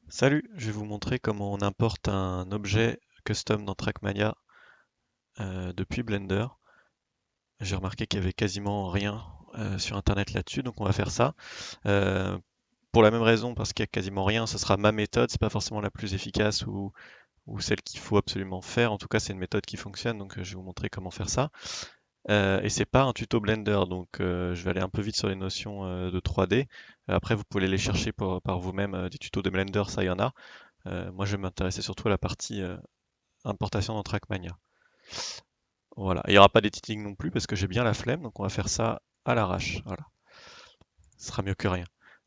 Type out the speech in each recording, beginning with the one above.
Salut, je vais vous montrer comment on importe un objet custom dans Trackmania depuis Blender. J'ai remarqué qu'il y avait quasiment rien sur internet là-dessus, donc on va faire ça. Euh, pour la même raison, parce qu'il y a quasiment rien, ce sera ma méthode, c'est pas forcément la plus efficace ou celle qu'il faut absolument faire. En tout cas, c'est une méthode qui fonctionne, donc je vais vous montrer comment faire ça. Et c'est pas un tuto Blender, donc je vais aller un peu vite sur les notions de 3D. Après, vous pouvez les chercher par vous-même, des tutos de Blender, ça y en a. Moi, je vais m'intéresser surtout à la partie importation dans Trackmania. Voilà. Et il n'y aura pas d'editing non plus parce que j'ai bien la flemme, donc on va faire ça à l'arrache. Voilà. Ce sera mieux que rien.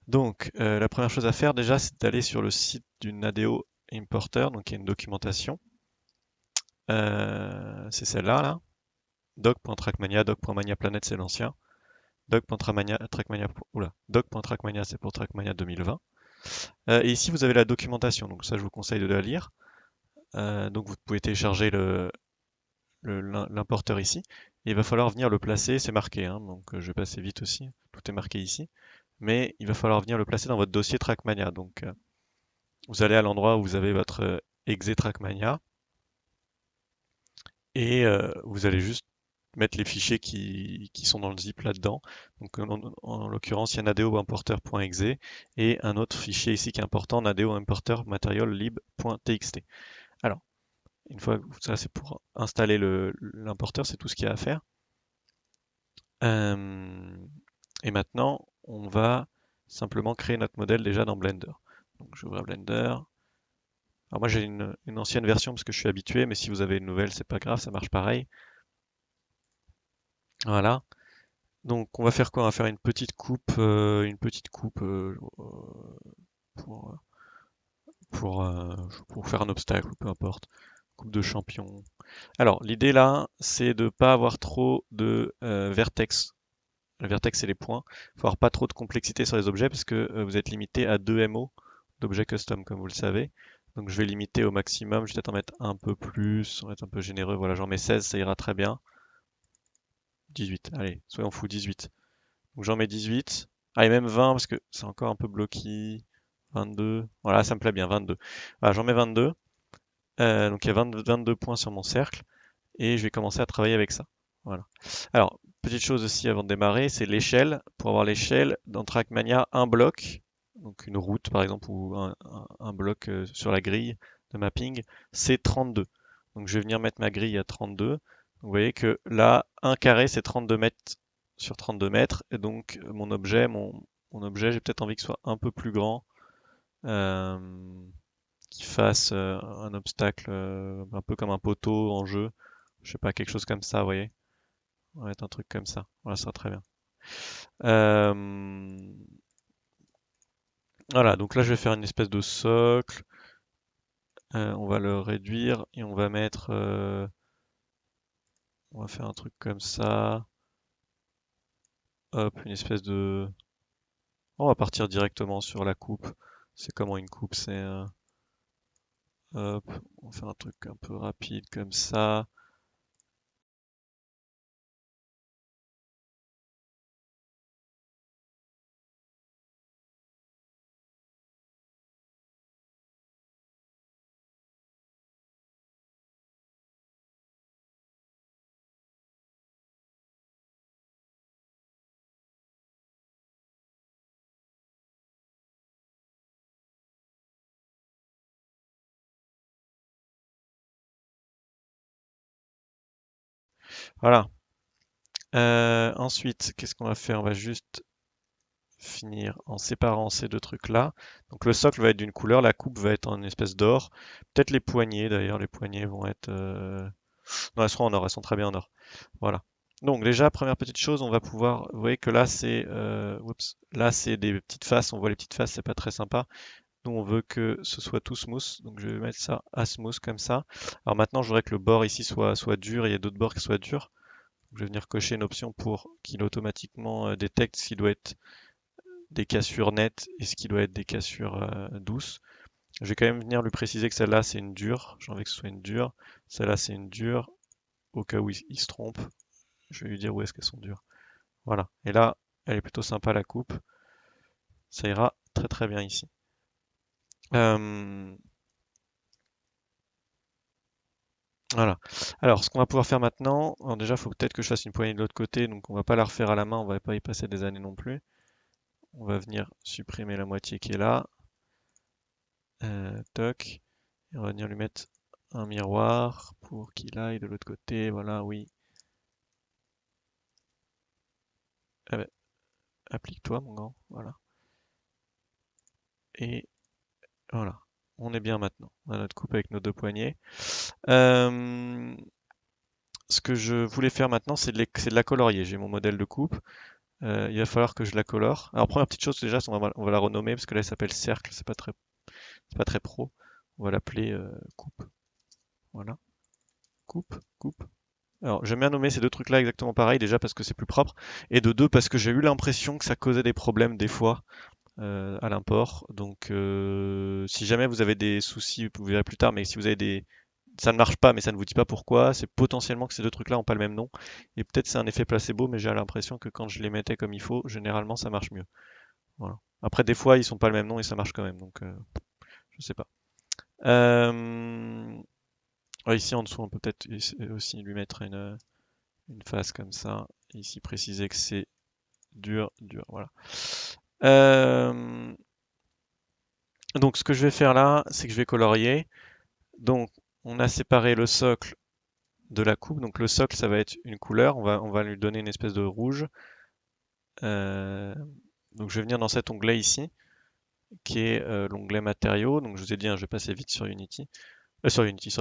Donc, la première chose à faire déjà, c'est d'aller sur le site du Nadeo Importer, donc il y a une documentation. C'est celle-là, là. Doc.trackmania, doc.maniaplanet, c'est l'ancien. Doc.trackmania, c'est pour Trackmania 2020. Et ici, vous avez la documentation, donc ça, je vous conseille de la lire. Donc, vous pouvez télécharger l'importeur ici. Et il va falloir venir le placer, c'est marqué, hein, donc je vais passer vite aussi, tout est marqué ici. Mais il va falloir venir le placer dans votre dossier Trackmania. Donc vous allez à l'endroit où vous avez votre exe Trackmania et vous allez juste mettre les fichiers qui sont dans le zip là-dedans. Donc en l'occurrence, il y a nadeo importer.exe et un autre fichier ici qui est important, nadeo importer material lib.txt. Alors, une fois que ça c'est pour installer l'importeur, c'est tout ce qu'il y a à faire. Euh, et maintenant, on va simplement créer notre modèle déjà dans Blender. Donc je vais ouvrir Blender. Alors moi j'ai une ancienne version parce que je suis habitué, mais si vous avez une nouvelle, c'est pas grave, ça marche pareil. Voilà. Donc on va faire quoi? On va faire une petite coupe pour, pour faire un obstacle, peu importe. Coupe de champion. Alors l'idée là, c'est de pas avoir trop de vertex. Le vertex, c'est les points. Il faut avoir pas trop de complexité sur les objets parce que vous êtes limité à 2 MO d'objets custom, comme vous le savez. Donc je vais limiter au maximum. Je vais peut-être en mettre un peu plus, on va être un peu généreux. Voilà, j'en mets 16, ça ira très bien. 18, allez, soyons fous, 18. Donc j'en mets 18. Allez, même 20 parce que c'est encore un peu bloqué. 22. Voilà, ça me plaît bien, 22. Voilà, j'en mets 22. Donc il y a 22 points sur mon cercle et je vais commencer à travailler avec ça. Voilà. Alors, petite chose aussi avant de démarrer, c'est l'échelle. Pour avoir l'échelle, dans Trackmania, un bloc, donc une route par exemple, ou un bloc sur la grille de mapping, c'est 32. Donc je vais venir mettre ma grille à 32. Vous voyez que là, un carré, c'est 32 mètres sur 32 mètres. Et donc mon objet, j'ai peut-être envie qu'il soit un peu plus grand, euh, qu'il fasse un obstacle un peu comme un poteau en jeu. Je sais pas, quelque chose comme ça, vous voyez. On va mettre un truc comme ça. Voilà, ça sera très bien. Euh, voilà, donc là je vais faire une espèce de socle. On va le réduire et on va mettre. On va faire un truc comme ça. Hop, une espèce de. On va partir directement sur la coupe. C'est comment une coupe? C'est. Hop, on va faire un truc un peu rapide comme ça. Voilà. Ensuite, qu'est-ce qu'on va faire? On va juste finir en séparant ces deux trucs-là. Donc le socle va être d'une couleur, la coupe va être en espèce d'or. Peut-être les poignées d'ailleurs, les poignées vont être... Non, elles seront en or, elles sont très bien en or. Voilà. Donc déjà, première petite chose, on va pouvoir... Vous voyez que là, c'est... oups, là, c'est des petites faces, on voit les petites faces, c'est pas très sympa. Nous, on veut que ce soit tout smooth, donc je vais mettre ça à smooth comme ça. Alors maintenant, je voudrais que le bord ici soit dur, et il y a d'autres bords qui soient durs. Donc, je vais venir cocher une option pour qu'il automatiquement détecte ce qui doit être des cassures nettes et ce qui doit être des cassures douces. Je vais quand même venir lui préciser que celle-là c'est une dure, j'ai envie que ce soit une dure, celle-là c'est une dure, au cas où il se trompe, je vais lui dire où est-ce qu'elles sont dures. Voilà, et là elle est plutôt sympa la coupe, ça ira très très bien ici. Euh, voilà. Alors, ce qu'on va pouvoir faire maintenant, alors déjà, il faut peut-être que je fasse une poignée de l'autre côté, donc on va pas la refaire à la main, on va pas y passer des années non plus. On va venir supprimer la moitié qui est là. Toc. Et on va venir lui mettre un miroir pour qu'il aille de l'autre côté. Voilà, oui. Ah ben, applique-toi, mon grand. Voilà. Et voilà. On est bien maintenant. On a notre coupe avec nos deux poignets. Euh, Ce que je voulais faire maintenant, c'est de la colorier. J'ai mon modèle de coupe. Il va falloir que je la colore. Alors, première petite chose, déjà, on va la renommer parce que là, elle s'appelle cercle. C'est pas très pro. On va l'appeler coupe. Voilà. Coupe, coupe. Alors, j'aime bien nommer ces deux trucs-là exactement pareil, déjà parce que c'est plus propre, et de deux parce que j'ai eu l'impression que ça causait des problèmes des fois à l'import. Donc, si jamais vous avez des soucis, vous verrez plus tard, mais si vous avez ça ne marche pas, mais ça ne vous dit pas pourquoi, c'est potentiellement que ces deux trucs-là n'ont pas le même nom. Et peut-être c'est un effet placebo, mais j'ai l'impression que quand je les mettais comme il faut, généralement ça marche mieux. Voilà. Après, des fois, ils sont pas le même nom et ça marche quand même, donc je sais pas. Euh, ouais, ici en dessous, on peut peut-être aussi lui mettre une face comme ça. Et ici, préciser que c'est dur, dur, voilà. Euh, donc, ce que je vais faire là, c'est que je vais colorier. Donc, on a séparé le socle de la coupe. Donc, le socle, ça va être une couleur. On va lui donner une espèce de rouge. Euh, donc, je vais venir dans cet onglet ici, qui est l'onglet matériaux. Donc, je vous ai dit, hein, je vais passer vite sur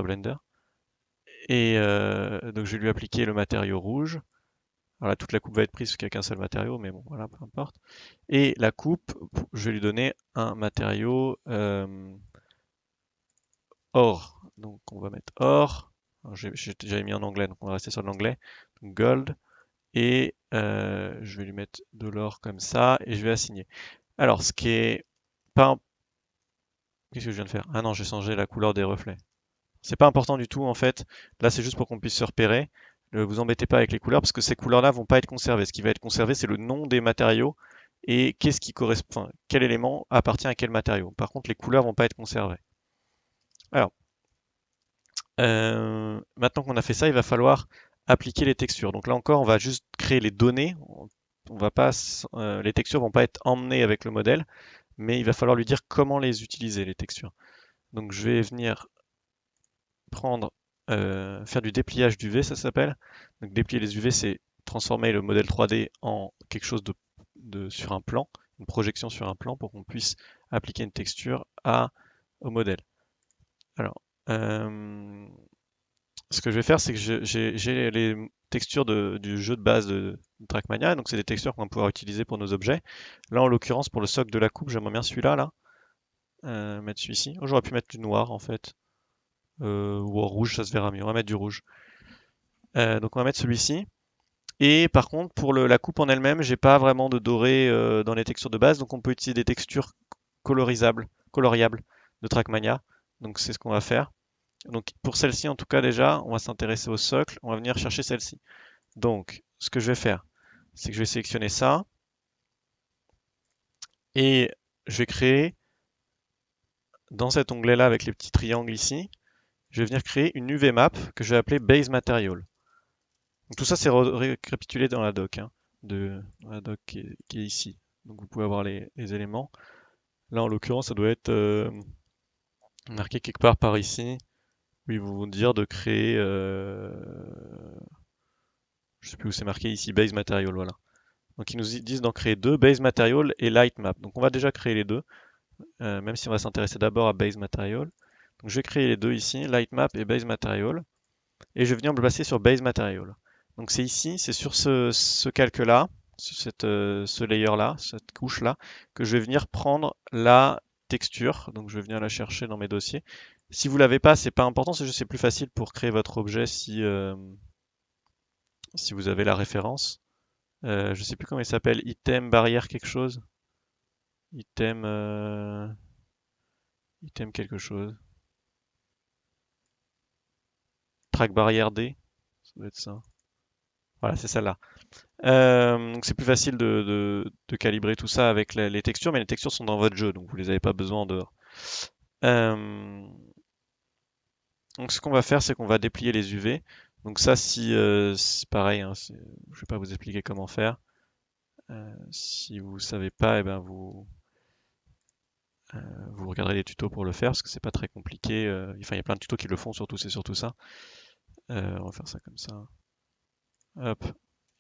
Blender. Et donc, je vais lui appliquer le matériau rouge. Voilà, toute la coupe va être prise parce qu'il n'y a qu'un seul matériau, mais bon, voilà, peu importe. Et la coupe, je vais lui donner un matériau or. Donc on va mettre or. J'ai déjà mis en anglais, donc on va rester sur l'anglais. Gold. Et je vais lui mettre de l'or comme ça, et je vais assigner. Alors, ce qui est pas... Qu'est-ce que je viens de faire? Ah non, j'ai changé la couleur des reflets. C'est pas important du tout en fait. Là, c'est juste pour qu'on puisse se repérer. Ne vous embêtez pas avec les couleurs parce que ces couleurs-là vont pas être conservées. Ce qui va être conservé, c'est le nom des matériaux et qu'est-ce qui correspond, enfin, quel élément appartient à quel matériau. Par contre, les couleurs vont pas être conservées. Alors, maintenant qu'on a fait ça, il va falloir appliquer les textures. Donc là encore, on va juste créer les données. On va pas, les textures vont pas être emmenées avec le modèle, mais il va falloir lui dire comment les utiliser, les textures. Donc je vais venir prendre, faire du dépliage d'UV, ça s'appelle. Donc déplier les UV, c'est transformer le modèle 3D en quelque chose sur un plan, une projection sur un plan pour qu'on puisse appliquer une texture au modèle. Alors, ce que je vais faire, c'est que j'ai les textures du jeu de base de Trackmania, donc c'est des textures qu'on va pouvoir utiliser pour nos objets. Là, en l'occurrence, pour le socle de la coupe, j'aimerais bien celui-là, là, mettre celui-ci. Oh, j'aurais pu mettre du noir, en fait. Ou en rouge, ça se verra mieux. On va mettre du rouge. Donc on va mettre celui-ci. Et par contre, pour la coupe en elle-même, j'ai pas vraiment de doré dans les textures de base, donc on peut utiliser des textures coloriables de Trackmania. Donc c'est ce qu'on va faire. Donc pour celle-ci, en tout cas déjà, on va s'intéresser au socle. On va venir chercher celle-ci. Donc ce que je vais faire, c'est que je vais sélectionner ça et je vais créer dans cet onglet-là avec les petits triangles ici, je vais venir créer une UV map que je vais appeler Base Material. Donc tout ça, c'est récapitulé dans la doc, hein, dans la doc qui est ici. Donc vous pouvez avoir les éléments. Là, en l'occurrence, ça doit être marqué quelque part par ici, où ils vont vous dire de créer, je sais plus où c'est marqué ici, Base Material, voilà. Donc ils nous disent d'en créer deux, Base Material et Light Map. Donc on va déjà créer les deux, même si on va s'intéresser d'abord à Base Material. Donc je vais créer les deux ici, Light Map et Base Material, et je vais venir me placer sur Base Material. Donc c'est ici, c'est sur ce calque-là, ce layer-là, cette couche-là, que je vais venir prendre la texture. Donc je vais venir la chercher dans mes dossiers. Si vous l'avez pas, c'est pas important, c'est juste c'est plus facile pour créer votre objet si vous avez la référence. Je sais plus comment il s'appelle, item barrière quelque chose. Item item quelque chose. Track barrière D, ça doit être ça. Voilà, c'est celle-là. Donc c'est plus facile de calibrer tout ça avec les textures, mais les textures sont dans votre jeu, donc vous les avez pas besoin en dehors. Euh, donc ce qu'on va faire, c'est qu'on va déplier les UV. Donc ça, c'est pareil, hein, je vais pas vous expliquer comment faire. Si vous savez pas, eh ben vous regarderez les tutos pour le faire parce que c'est pas très compliqué. Enfin, il y a plein de tutos qui le font, surtout c'est surtout ça. On va faire ça comme ça. Hop.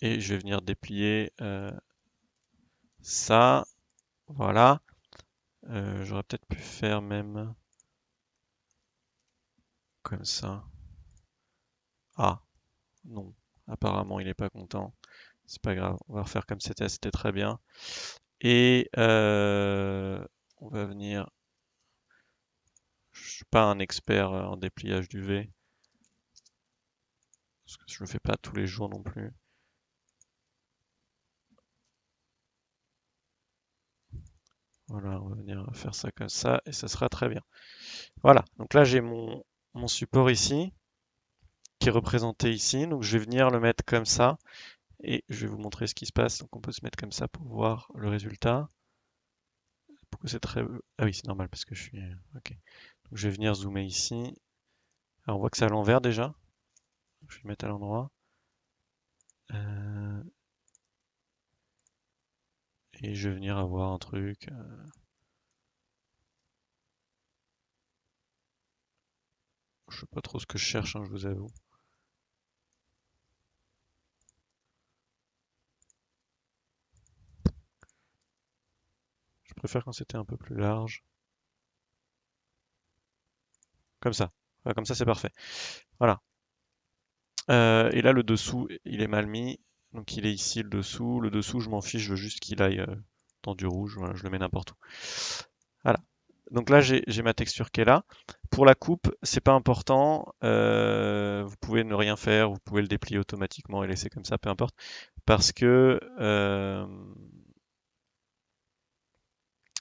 Et je vais venir déplier ça. Voilà. J'aurais peut-être pu faire même comme ça. Ah, non. Apparemment, il n'est pas content. C'est pas grave. On va refaire comme c'était très bien. Et on va venir. Je suis pas un expert en dépliage d'UV parce que je le fais pas tous les jours non plus. Voilà, on va venir faire ça comme ça et ça sera très bien. Voilà. Donc là, j'ai mon support ici qui est représenté ici. Donc je vais venir le mettre comme ça et je vais vous montrer ce qui se passe. Donc on peut se mettre comme ça pour voir le résultat. Pourquoi c'est très... Ah oui, c'est normal parce que je suis... Ok. Donc je vais venir zoomer ici. Alors on voit que c'est à l'envers déjà. Je vais le mettre à l'endroit. Euh, Et je vais venir avoir un truc. Je sais pas trop ce que je cherche, hein, je vous avoue. Je préfère quand c'était un peu plus large. Comme ça. Voilà, comme ça c'est parfait. Voilà. Et là le dessous, il est mal mis. Donc il est ici le dessous. Le dessous, je m'en fiche, je veux juste qu'il aille dans du rouge. Voilà, je le mets n'importe où. Voilà. Donc là, j'ai ma texture qui est là. Pour la coupe, c'est pas important. Vous pouvez ne rien faire, vous pouvez le déplier automatiquement et laisser comme ça, peu importe. Parce que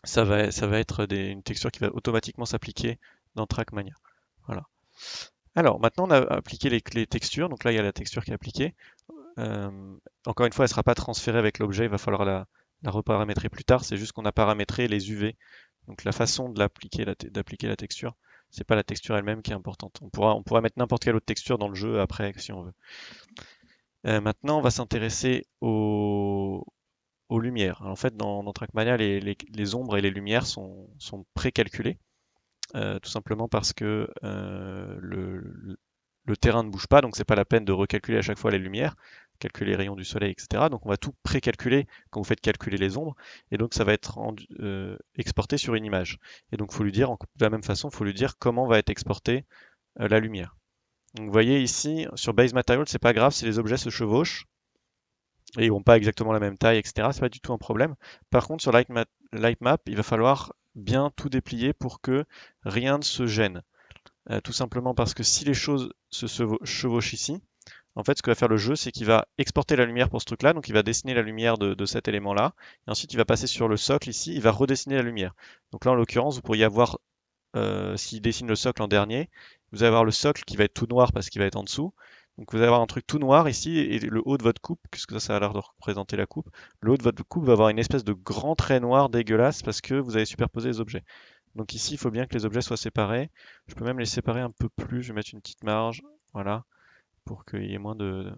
ça va être une texture qui va automatiquement s'appliquer dans Trackmania. Voilà. Alors, maintenant, on a appliqué les textures. Donc là, il y a la texture qui est appliquée. Euh, Encore une fois, elle ne sera pas transférée avec l'objet. Il va falloir la reparamétrer plus tard. C'est juste qu'on a paramétré les UV. Donc la façon de d'appliquer la texture, c'est pas la texture elle-même qui est importante. On pourra mettre n'importe quelle autre texture dans le jeu après si on veut. Maintenant, on va s'intéresser aux lumières. Alors, en fait, dans Trackmania, les ombres et les lumières sont précalculées, tout simplement parce que le terrain ne bouge pas, donc c'est pas la peine de recalculer à chaque fois les lumières, calculer les rayons du soleil, etc. Donc on va tout précalculer quand vous faites calculer les ombres, et donc ça va être exporté sur une image. Et donc faut lui dire, de la même façon, il faut lui dire comment va être exportée la lumière. Donc vous voyez ici, sur Base Material, c'est pas grave si les objets se chevauchent, et ils n'ont pas exactement la même taille, etc. C'est pas du tout un problème. Par contre, sur Lightmap, il va falloir bien tout déplier pour que rien ne se gêne. Tout simplement parce que si les choses se chevauchent ici, en fait, ce que va faire le jeu, c'est qu'il va exporter la lumière pour ce truc-là, donc il va dessiner la lumière de cet élément-là, et ensuite il va passer sur le socle ici, il va redessiner la lumière. Donc là, en l'occurrence, vous pourriez avoir, s'il dessine le socle en dernier, vous allez avoir le socle qui va être tout noir parce qu'il va être en dessous. Donc vous allez avoir un truc tout noir ici, et le haut de votre coupe, puisque ça a l'air de représenter la coupe, le haut de votre coupe va avoir une espèce de grand trait noir dégueulasse parce que vous avez superposé les objets. Donc ici, il faut bien que les objets soient séparés. Je peux même les séparer un peu plus, je vais mettre une petite marge, voilà, pour qu'il y ait moins de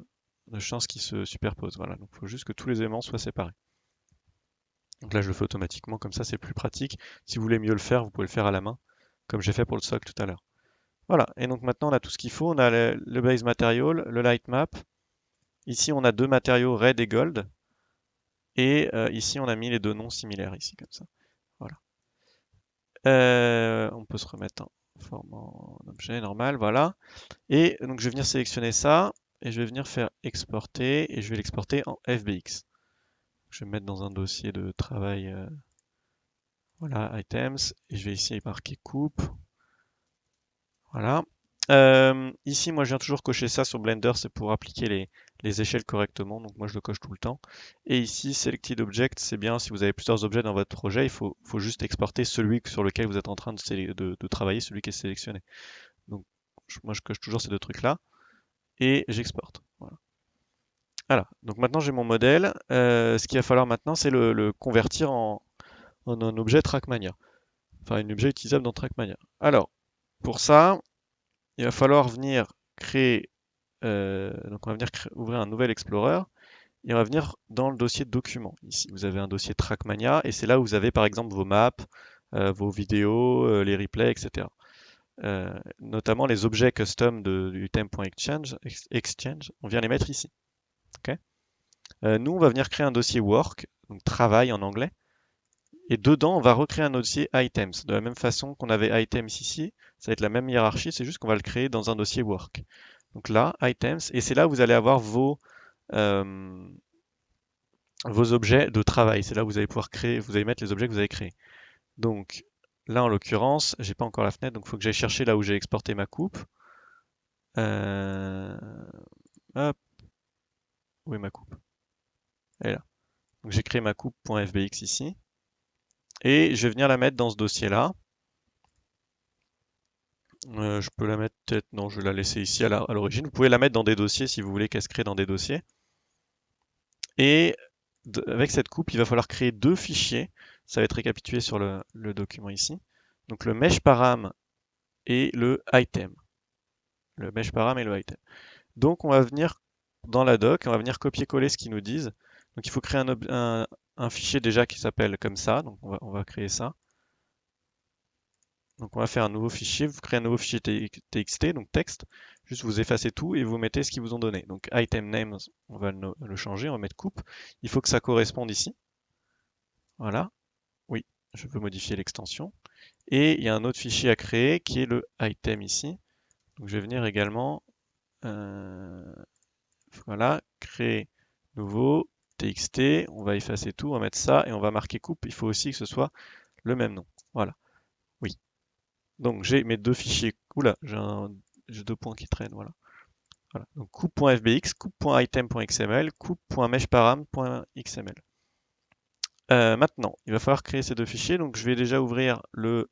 chances qu'ils se superposent. Voilà, donc il faut juste que tous les éléments soient séparés. Donc là, je le fais automatiquement, comme ça c'est plus pratique. Si vous voulez mieux le faire, vous pouvez le faire à la main, comme j'ai fait pour le socle tout à l'heure. Voilà, et donc maintenant on a tout ce qu'il faut. On a le base material, le light map. Ici, on a deux matériaux red et gold. Et ici, on a mis les deux noms similaires, ici, comme ça. Voilà. On peut se remettre en forme en objet normal, voilà. Et donc je vais venir sélectionner ça et je vais venir faire exporter et je vais l'exporter en FBX. Je vais me mettre dans un dossier de travail, voilà, items, et je vais ici marquer coupe, voilà. Ici, moi, je viens toujours cocher ça sur Blender, c'est pour appliquer les échelles correctement, donc moi je le coche tout le temps. Et ici, Selected Object, c'est bien, si vous avez plusieurs objets dans votre projet, il faut juste exporter celui sur lequel vous êtes en train de travailler, celui qui est sélectionné. Donc moi je coche toujours ces deux trucs-là, et j'exporte. Voilà. Voilà, donc maintenant j'ai mon modèle. Ce qu'il va falloir maintenant, c'est le convertir en un objet Trackmania. enfin un objet utilisable dans Trackmania. Alors, pour ça, il va falloir venir créer, donc on va venir ouvrir un nouvel Explorer, et on va venir dans le dossier documents. Ici, vous avez un dossier Trackmania, et c'est là où vous avez par exemple vos maps, vos vidéos, les replays, etc. Notamment les objets custom du theme.exchange, on vient les mettre ici. Okay. Nous, on va venir créer un dossier work, donc travail en anglais, et dedans, on va recréer un dossier items. De la même façon qu'on avait items ici, ça va être la même hiérarchie, c'est juste qu'on va le créer dans un dossier work. Donc là, items, et c'est là où vous allez avoir euh, vos objets de travail. C'est là où vous allez pouvoir créer, vous allez mettre les objets que vous avez créés. Donc là, en l'occurrence, j'ai pas encore la fenêtre, donc il faut que j'aille chercher là où j'ai exporté ma coupe. Euh, hop, où est ma coupe? Elle est là. Donc j'ai créé ma coupe.fbx ici. Et je vais venir la mettre dans ce dossier-là. Je peux la mettre peut-être, non, je vais la laisser ici à l'origine. Vous pouvez la mettre dans des dossiers si vous voulez qu'elle se crée dans des dossiers. Et avec cette coupe, il va falloir créer deux fichiers. Ça va être récapitulé sur le document ici. Donc le mesh param et le item. Le mesh param et le item. Donc on va venir dans la doc, on va venir copier-coller ce qu'ils nous disent. Donc il faut créer un fichier déjà qui s'appelle comme ça. Donc on va créer ça. Donc on va faire un nouveau fichier, vous créez un nouveau fichier TXT, donc texte, juste vous effacez tout et vous mettez ce qu'ils vous ont donné. Donc item name, on va le changer, on va mettre coupe. Il faut que ça corresponde ici. Voilà. Oui, je veux modifier l'extension. Et il y a un autre fichier à créer qui est le item ici. Donc je vais venir également, voilà, créer nouveau TXT, on va effacer tout, on va mettre ça et on va marquer coupe. Il faut aussi que ce soit le même nom. Voilà. Oui. Donc j'ai mes deux fichiers. Oula, j'ai deux points qui traînent, voilà. Voilà. Donc coupe.fbx, coupe.item.xml, coupe.meshparam.xml. Maintenant, il va falloir créer ces deux fichiers. Donc je vais déjà ouvrir le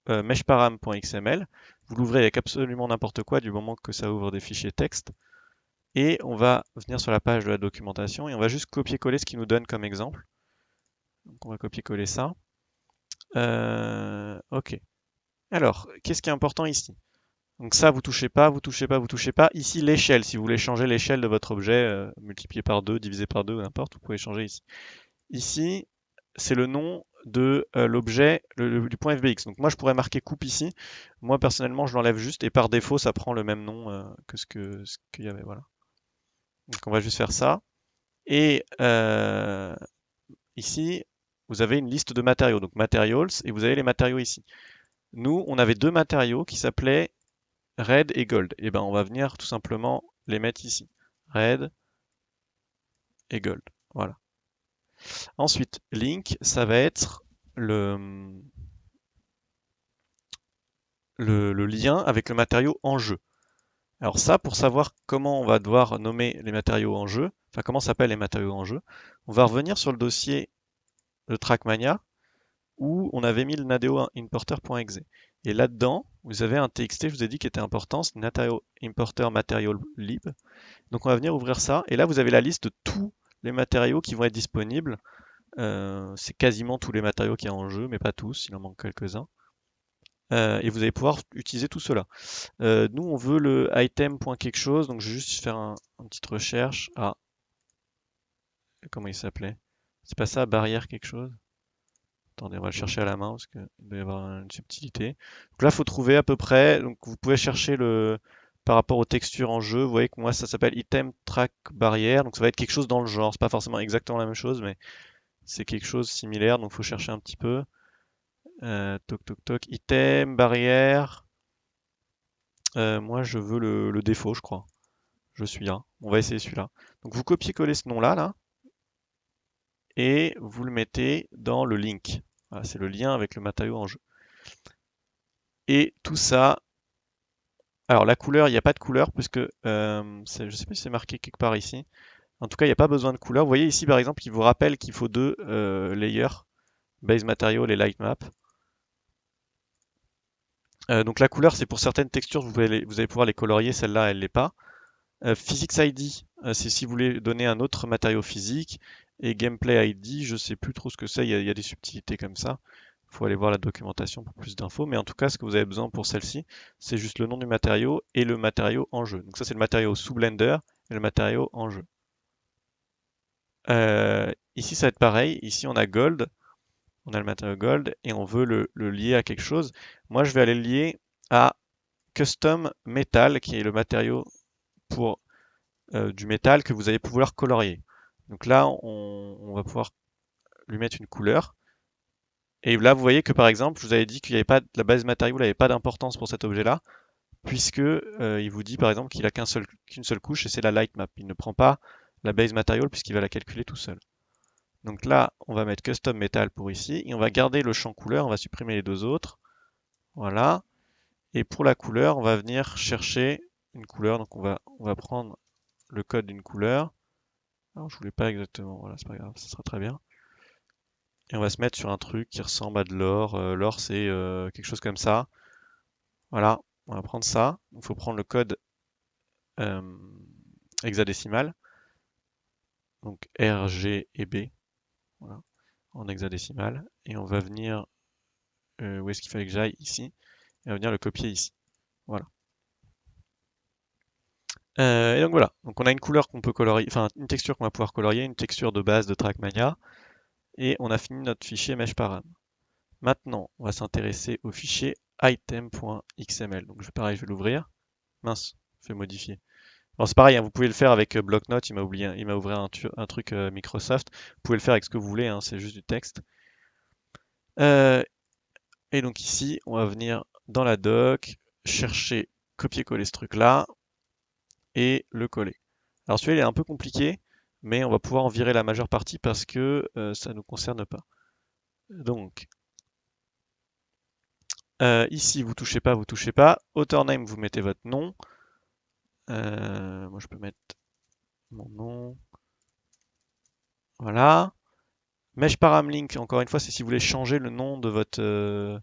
meshparam.xml. Vous l'ouvrez avec absolument n'importe quoi du moment que ça ouvre des fichiers texte. Et on va venir sur la page de la documentation et on va juste copier-coller ce qu'il nous donne comme exemple. Donc on va copier-coller ça. Ok. Alors, qu'est-ce qui est important ici? Donc ça, vous touchez pas, vous touchez pas, vous touchez pas. Ici, l'échelle, si vous voulez changer l'échelle de votre objet, multiplié par 2, divisé par 2, n'importe, vous pouvez changer ici. Ici, c'est le nom de l'objet du point FBX. Donc moi, je pourrais marquer coupe ici. Moi, personnellement, je l'enlève juste et par défaut, ça prend le même nom que ce qu'il y avait. Voilà. Donc on va juste faire ça. Et ici, vous avez une liste de matériaux. Donc materials, et vous avez les matériaux ici. Nous, on avait deux matériaux qui s'appelaient Red et Gold. Et ben on va venir tout simplement les mettre ici. Red et Gold. Voilà. Ensuite, link, ça va être le lien avec le matériau en jeu. Alors ça, pour savoir comment on va devoir nommer les matériaux en jeu, enfin comment s'appellent les matériaux en jeu, on va revenir sur le dossier de Trackmania où on avait mis le nadeo importer.exe. Et là-dedans, vous avez un TXT, je vous ai dit, qui était important, c'est nadeo importer material lib. Donc on va venir ouvrir ça, et là vous avez la liste de tous les matériaux qui vont être disponibles. C'est quasiment tous les matériaux qu'il y a en jeu, mais pas tous, il en manque quelques-uns. Et vous allez pouvoir utiliser tout cela. Nous on veut le item.quelque chose, donc je vais juste faire une petite recherche. Ah, comment il s'appelait? C'est pas ça, barrière quelque chose? Attendez, on va le chercher à la main parce qu'il doit y avoir une subtilité. Donc là, il faut trouver à peu près. Donc vous pouvez chercher par rapport aux textures en jeu. Vous voyez que moi, ça s'appelle item track barrière. Donc ça va être quelque chose dans le genre. C'est pas forcément exactement la même chose, mais c'est quelque chose similaire. Donc il faut chercher un petit peu. Toc toc toc. Item barrière. Moi, je veux le défaut, je crois. Je suis là. On va essayer celui-là. Donc vous copiez-collez ce nom-là, là, et vous le mettez dans le link. Voilà, c'est le lien avec le matériau en jeu. Et tout ça, alors la couleur, il n'y a pas de couleur puisque je ne sais pas si c'est marqué quelque part ici. En tout cas, il n'y a pas besoin de couleur. Vous voyez ici par exemple, il vous rappelle qu'il faut deux layers, base material et light map. Donc la couleur, c'est pour certaines textures, vous allez pouvoir les colorier. Celle-là, elle l'est pas. Physics ID, c'est si vous voulez donner un autre matériau physique. Et Gameplay ID, je sais plus trop ce que c'est. Il y a des subtilités comme ça. faut aller voir la documentation pour plus d'infos. Mais en tout cas, ce que vous avez besoin pour celle-ci, c'est juste le nom du matériau et le matériau en jeu. Donc ça, c'est le matériau sous Blender et le matériau en jeu. Ici, ça va être pareil. Ici, on a Gold. On a le matériau Gold et on veut le lier à quelque chose. Moi, je vais aller le lier à Custom Metal, qui est le matériau pour du métal que vous allez pouvoir colorier. Donc là, on va pouvoir lui mettre une couleur. Et là, vous voyez que par exemple, je vous avais dit qu'il n'y avait pas la base matériau n'avait pas d'importance pour cet objet-là, puisque il vous dit par exemple qu'il a qu'une seule couche et c'est la light map. Il ne prend pas la base material puisqu'il va la calculer tout seul. Donc là, on va mettre custom metal pour ici et on va garder le champ couleur, on va supprimer les deux autres. Voilà. Et pour la couleur, on va venir chercher une couleur. Donc on va prendre le code d'une couleur. Alors je voulais pas exactement, voilà, c'est pas grave, ça sera très bien. Et on va se mettre sur un truc qui ressemble à de l'or. L'or c'est quelque chose comme ça. Voilà, on va prendre ça. Il faut prendre le code euh, hexadécimal. Donc R, G et B. Voilà, en hexadécimal. Et on va venir, où est-ce qu'il fallait que j'aille? Ici. Et on va venir le copier ici. Voilà. Et donc voilà, donc on a une couleur qu'on peut colorier, enfin une texture qu'on va pouvoir colorier, une texture de base de Trackmania, et on a fini notre fichier meshparam. Maintenant, on va s'intéresser au fichier item.xml. Donc pareil, je vais l'ouvrir. Mince, je vais modifier. Alors c'est pareil, hein, vous pouvez le faire avec Blocknote, il m'a ouvert un truc Microsoft. Vous pouvez le faire avec ce que vous voulez, hein, c'est juste du texte. Et donc ici, on va venir dans la doc, chercher, copier-coller ce truc-là, et le coller. Alors celui-là il est un peu compliqué, mais on va pouvoir en virer la majeure partie parce que ça ne nous concerne pas. Donc ici vous touchez pas, vous touchez pas. Author name vous mettez votre nom. Moi je peux mettre mon nom. Voilà. Mesh param link, encore une fois, c'est si vous voulez changer le nom de votre.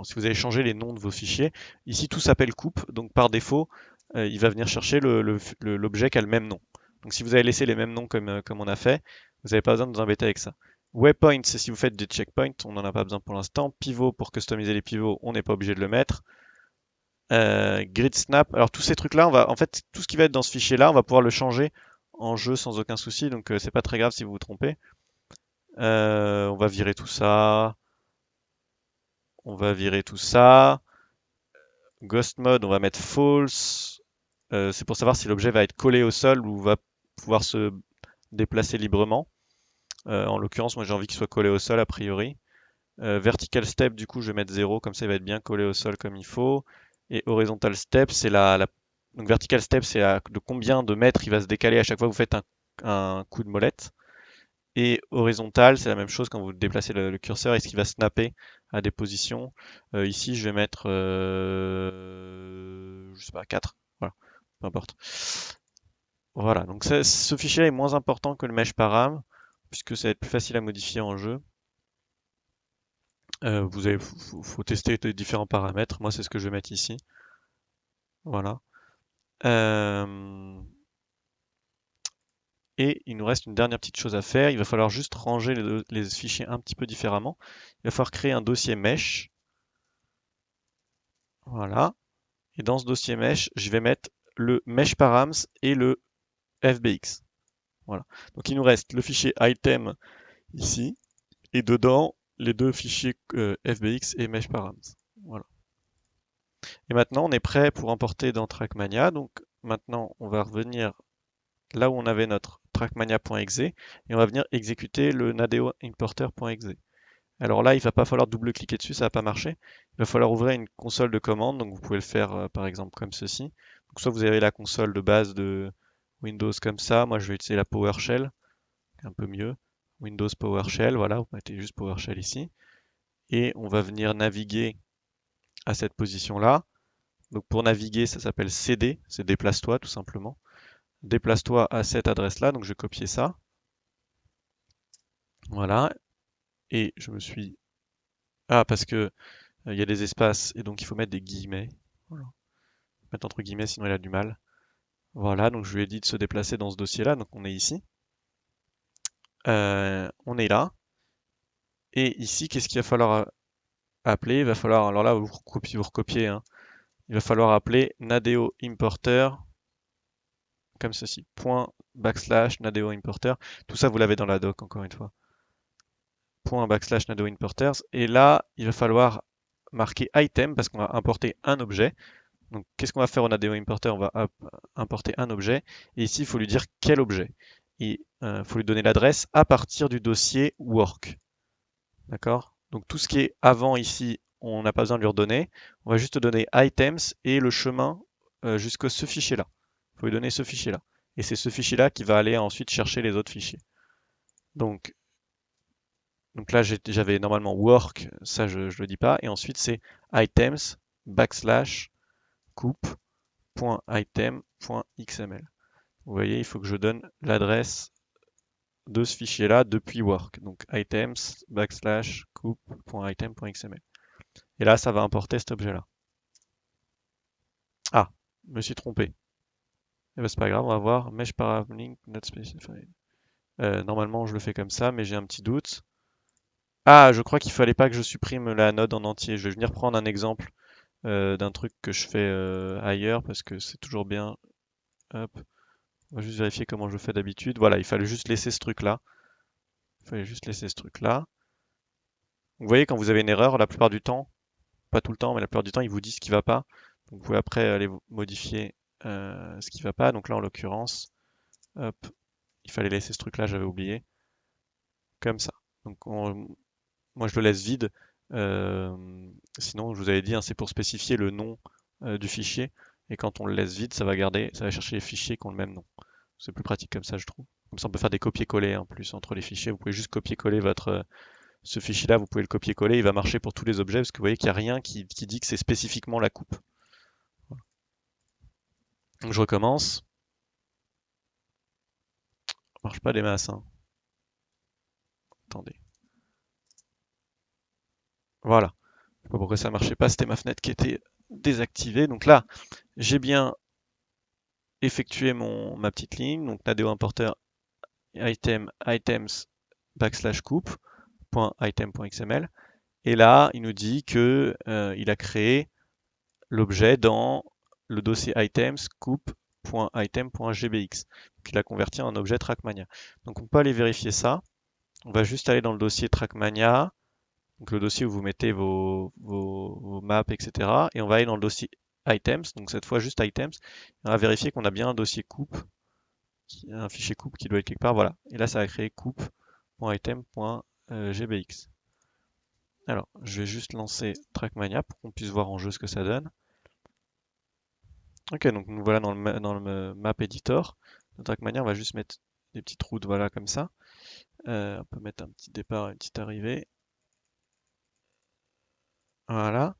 Si vous avez changé les noms de vos fichiers. Ici tout s'appelle coupe, donc par défaut, il va venir chercher l'objet qui a le même nom. Donc si vous avez laissé les mêmes noms comme on a fait, vous n'avez pas besoin de vous embêter avec ça. Waypoint, c'est si vous faites des checkpoints, on n'en a pas besoin pour l'instant. Pivot, pour customiser les pivots, on n'est pas obligé de le mettre. Grid snap, alors tous ces trucs-là, en fait, tout ce qui va être dans ce fichier-là, on va pouvoir le changer en jeu sans aucun souci, donc c'est pas très grave si vous vous trompez. On va virer tout ça. On va virer tout ça. Ghost mode, on va mettre false. C'est pour savoir si l'objet va être collé au sol ou va pouvoir se déplacer librement. En l'occurrence, moi j'ai envie qu'il soit collé au sol a priori. Vertical step, du coup, je vais mettre 0, comme ça il va être bien collé au sol comme il faut. Et horizontal step, c'est Donc vertical step, c'est de combien de mètres il va se décaler à chaque fois que vous faites un coup de molette. Et horizontal, c'est la même chose quand vous déplacez le curseur, est-ce qu'il va snapper à des positions. Ici, je vais mettre, je sais pas, 4. Voilà, peu importe. Voilà, donc ce fichier-là est moins important que le mesh param, puisque ça va être plus facile à modifier en jeu. Faut tester les différents paramètres. Moi, c'est ce que je vais mettre ici. Voilà. Euh, Et il nous reste une dernière petite chose à faire. Il va falloir juste ranger les fichiers un petit peu différemment. Il va falloir créer un dossier mesh. Voilà. Et dans ce dossier mesh, je vais mettre le mesh params et le fbx. Voilà. Donc il nous reste le fichier item ici et dedans les deux fichiers fbx et mesh params. Voilà. Et maintenant on est prêt pour importer dans Trackmania. Donc maintenant on va revenir là où on avait notre trackmania.exe et on va venir exécuter le nadeo importer.exe. Alors là, il va pas falloir double-cliquer dessus, ça va pas marcher. Il va falloir ouvrir une console de commande, donc vous pouvez le faire par exemple comme ceci. Donc soit vous avez la console de base de Windows comme ça, moi je vais utiliser la PowerShell, un peu mieux. Windows PowerShell, voilà, vous mettez juste PowerShell ici. Et on va venir naviguer à cette position-là. Donc pour naviguer, ça s'appelle CD, c'est déplace-toi tout simplement. Déplace-toi à cette adresse-là, donc je vais copier ça. Voilà, et je me suis... Ah, parce que il y a des espaces, et donc il faut mettre des guillemets. Voilà. Mettre entre guillemets, sinon il a du mal. Voilà, donc je lui ai dit de se déplacer dans ce dossier-là, donc on est ici. On est là. Et ici, qu'est-ce qu'il va falloir appeler? Il va falloir, alors là, vous recopiez, hein. Il va falloir appeler Nadeo Importer comme ceci. Point backslash Nadeo Importer. Tout ça, vous l'avez dans la doc, encore une fois. Point backslash Nadeo Importers. Et là, il va falloir marquer item parce qu'on va importer un objet. Donc, qu'est-ce qu'on va faire au Nadeo Importer? On va importer un objet. Et ici, il faut lui dire quel objet. Il faut lui donner l'adresse à partir du dossier work. D'accord? Donc, tout ce qui est avant ici, on n'a pas besoin de lui redonner. On va juste donner items et le chemin jusqu'à ce fichier-là. Il faut lui donner ce fichier-là. Et c'est ce fichier-là qui va aller ensuite chercher les autres fichiers. Donc, là, j'avais normalement work, ça je ne le dis pas. Et ensuite, c'est items backslash coupe.item.xml. Vous voyez, il faut que je donne l'adresse de ce fichier-là depuis work. Donc items backslash coupe.item.xml. Et là, ça va importer cet objet-là. Ah, je me suis trompé. Eh ben, c'est pas grave, on va voir mesh parameter not specified. Normalement, je le fais comme ça, mais j'ai un petit doute. Ah, je crois qu'il fallait pas que je supprime la node en entier. Je vais venir prendre un exemple d'un truc que je fais ailleurs parce que c'est toujours bien. Hop, on va juste vérifier comment je fais d'habitude. Voilà, il fallait juste laisser ce truc-là. Il fallait juste laisser ce truc-là. Vous voyez, quand vous avez une erreur, la plupart du temps, pas tout le temps, mais la plupart du temps, il vous dit ce qui va pas. Donc, vous pouvez après aller modifier ce qui va pas. Donc là, en l'occurrence, hop, il fallait laisser ce truc-là, j'avais oublié. Comme ça. Donc, moi, je le laisse vide. Euh, Sinon, je vous avais dit, hein, c'est pour spécifier le nom du fichier. Et quand on le laisse vide, ça va garder, ça va chercher les fichiers qui ont le même nom. C'est plus pratique comme ça, je trouve. Comme ça, on peut faire des copier-coller en plus entre les fichiers. Vous pouvez juste copier-coller ce fichier-là, vous pouvez le copier-coller, il va marcher pour tous les objets parce que vous voyez qu'il n'y a rien qui dit que c'est spécifiquement la coupe. Donc je recommence. Ça marche pas des masses, hein. Attendez. Voilà. Je sais pas pourquoi ça marchait pas, c'était ma fenêtre qui était désactivée. Donc là, j'ai bien effectué ma petite ligne. Donc Nadeo importer items backslash coupe.item.xml. Et là, il nous dit que il a créé l'objet dans le dossier items coupe.item.gbx. Donc il a converti en objet Trackmania. Donc on peut aller vérifier ça. On va juste aller dans le dossier Trackmania, donc le dossier où vous mettez vos maps, etc. Et on va aller dans le dossier items, donc cette fois juste items. Et on va vérifier qu'on a bien un dossier coupe, un fichier coupe qui doit être quelque part. Voilà. Et là, ça va créer coupe.item.gbx. Alors, je vais juste lancer Trackmania pour qu'on puisse voir en jeu ce que ça donne. Ok, donc nous voilà dans le map editor. Dans Trackmania, on va juste mettre des petites routes, voilà, comme ça. On peut mettre un petit départ, une petite arrivée. Voilà.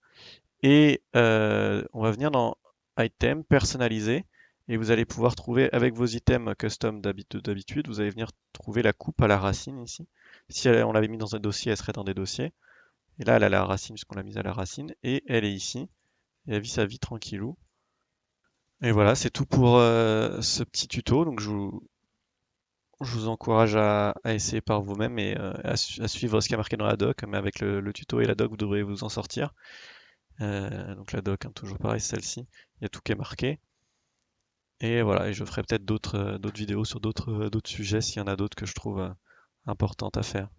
Et on va venir dans Item, personnaliser. Et vous allez pouvoir trouver, avec vos items custom d'habitude, vous allez venir trouver la coupe à la racine ici. Si on l'avait mis dans un dossier, elle serait dans des dossiers. Et là, elle a la racine, puisqu'on l'a mise à la racine. Et elle est ici. Et elle vit sa vie tranquillou. Et voilà, c'est tout pour ce petit tuto. Donc je vous encourage à essayer par vous-même et à suivre ce qui est marqué dans la doc. Mais avec le tuto et la doc, vous devrez vous en sortir. Donc la doc, hein, toujours pareil, celle-ci. Il y a tout qui est marqué. Et voilà, et je ferai peut-être d'autres vidéos sur d'autres sujets s'il y en a d'autres que je trouve importantes à faire.